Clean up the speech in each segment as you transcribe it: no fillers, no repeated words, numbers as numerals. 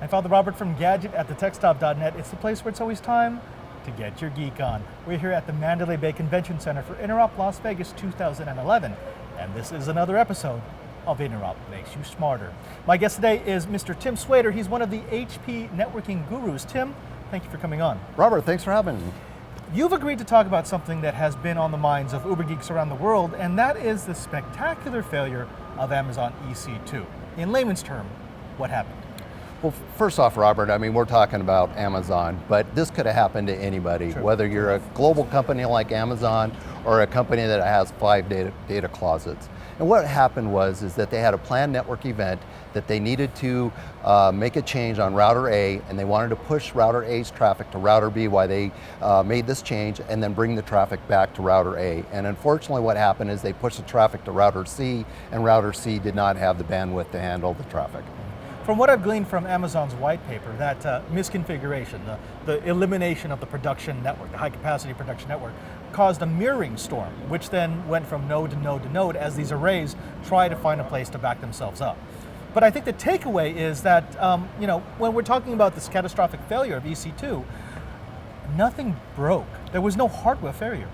I'm Father Robert from Gadget at thetechstop.net. It's the place where it's always time to get your geek on. We're here at the Mandalay Bay Convention Center for Interop Las Vegas 2011, and this is another episode of Interop Makes You Smarter. My guest today is Mr. Tim Swader. He's one of the HP networking gurus. Tim, thank you for coming on. Robert, thanks for having me. You've agreed to talk about something that has been on the minds of Uber geeks around the world, and that is the spectacular failure of Amazon EC2. In layman's term, what happened? Well, first off, Robert, I mean, we're talking about Amazon, but this could have happened to anybody, True. whether you're a global company like Amazon or a company that has 5 data closets. And what happened is that they had a planned network event that they needed to make a change on router A, and they wanted to push router A's traffic to router B while they made this change, and then bring the traffic back to router A. And unfortunately what happened is they pushed the traffic to router C, and router C did not have the bandwidth to handle the traffic. From what I've gleaned from Amazon's white paper, that misconfiguration, the elimination of the production network, the high capacity production network, caused a mirroring storm, which then went from node to node to node as these arrays try to find a place to back themselves up. But I think the takeaway is that, when we're talking about this catastrophic failure of EC2, nothing broke. There was no hardware failure.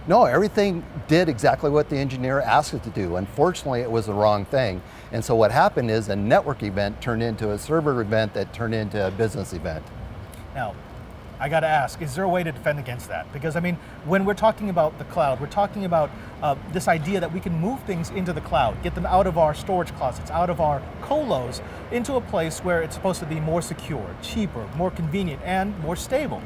No, everything did exactly what the engineer asked it to do. Unfortunately, it was the wrong thing. And so what happened is a network event turned into a server event that turned into a business event. Now, I got to ask, is there a way to defend against that? Because I mean, when we're talking about the cloud, we're talking about this idea that we can move things into the cloud, get them out of our storage closets, out of our colos, into a place where it's supposed to be more secure, cheaper, more convenient, and more stable.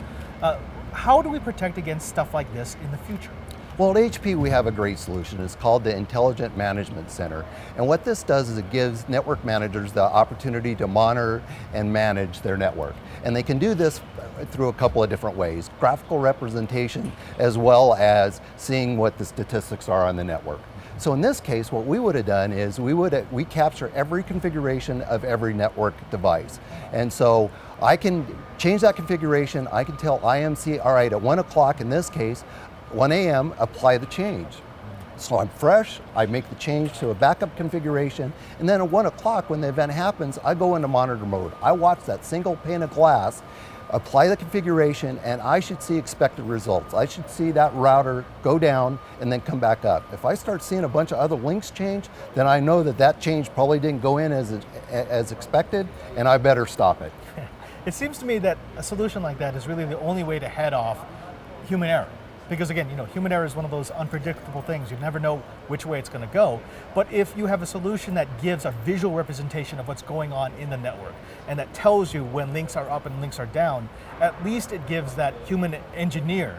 How do we protect against stuff like this in the future? Well, at HP we have a great solution. It's called the Intelligent Management Center. And what this does is it gives network managers the opportunity to monitor and manage their network. And they can do this through a couple of different ways: graphical representation, as well as seeing what the statistics are on the network. So in this case, what we would have done is we capture every configuration of every network device. And so I can change that configuration. I can tell IMC, all right, at 1 o'clock in this case, 1 a.m., apply the change. So I'm fresh, I make the change to a backup configuration, and then at 1 o'clock when the event happens, I go into monitor mode. I watch that single pane of glass, apply the configuration, and I should see expected results. I should see that router go down and then come back up. If I start seeing a bunch of other links change, then I know that that change probably didn't go in as expected, and I better stop it. It seems to me that a solution like that is really the only way to head off human error. Because again, human error is one of those unpredictable things. You never know which way it's going to go. But if you have a solution that gives a visual representation of what's going on in the network, and that tells you when links are up and links are down, at least it gives that human engineer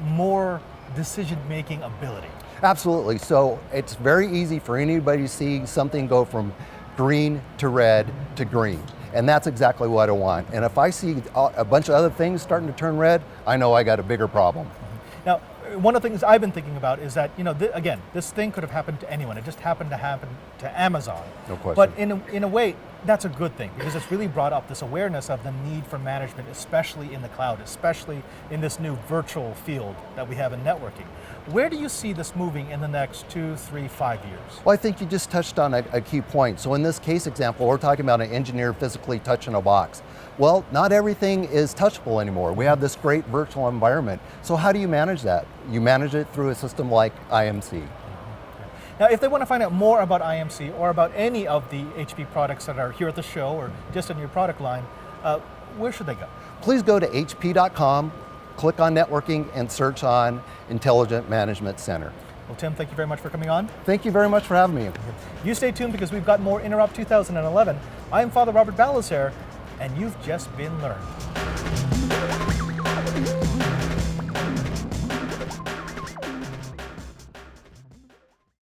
more decision-making ability. Absolutely. So it's very easy for anybody to see something go from green to red to green. And that's exactly what I want. And if I see a bunch of other things starting to turn red, I know I got a bigger problem. Now, one of the things I've been thinking about is that, again, this thing could have happened to anyone. It just happened to happen to Amazon. No question. But in a way, that's a good thing, because it's really brought up this awareness of the need for management, especially in the cloud, especially in this new virtual field that we have in networking. Where do you see this moving in the next 2, 3, 5 years? Well, I think you just touched on a key point. So in this case example, we're talking about an engineer physically touching a box. Well, not everything is touchable anymore. We have this great virtual environment. So how do you manage that? You manage it through a system like IMC. Now, if they want to find out more about IMC or about any of the HP products that are here at the show or just in your product line, where should they go? Please go to hp.com, click on networking, and search on Intelligent Management Center. Well, Tim, thank you very much for coming on. Thank you very much for having me. You stay tuned, because we've got more Interop 2011. I'm Father Robert Ballas here, and you've just been learned.